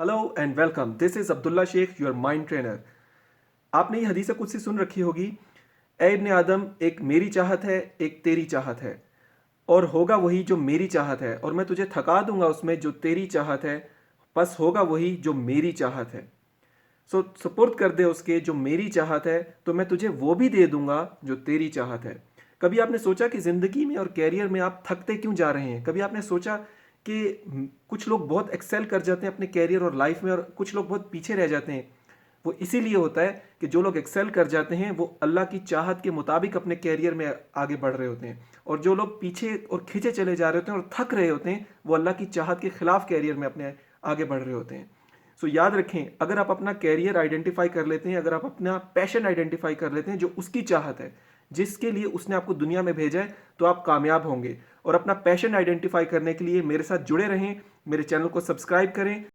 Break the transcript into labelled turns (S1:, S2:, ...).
S1: Hello and welcome. This is Abdullah Sheikh, your mind trainer. आपने ये हदीस कुदसी सुन रखी होगी, ए इब्ने आदम, एक मेरी चाहत है, एक तेरी चाहत है, और होगा वही जो मेरी चाहत है, और मैं तुझे थका दूंगा उसमें जो तेरी चाहत है, बस होगा वही जो मेरी चाहत है। सो सुपुर्द कर दे उसके जो मेरी चाहत है, तो मैं तुझे वो भी दे दूंगा जो तेरी चाहत है। कभी आपने सोचा कि जिंदगी में और कैरियर में आप थकते क्यों जा रहे हैं? कभी आपने सोचा कि कुछ लोग बहुत एक्सेल कर जाते हैं अपने कैरियर और लाइफ में, और कुछ लोग बहुत पीछे रह जाते हैं? वो इसीलिए होता है कि जो लोग एक्सेल कर जाते हैं वो अल्लाह की चाहत के मुताबिक अपने कैरियर में आगे बढ़ रहे होते हैं, और जो लोग पीछे और खींचे चले जा रहे होते हैं और थक रहे होते हैं, वो अल्लाह की चाहत के खिलाफ कैरियर में अपने आगे बढ़ रहे होते हैं। सो याद रखें, अगर आप अपना कैरियर आइडेंटिफाई कर लेते हैं, अगर आप अपना पैशन आइडेंटिफाई कर लेते हैं जो उसकी चाहत है, जिसके लिए उसने आपको दुनिया में भेजा है, तो आप कामयाब होंगे। और अपना पैशन आइडेंटिफाई करने के लिए मेरे साथ जुड़े रहें, मेरे चैनल को सब्सक्राइब करें।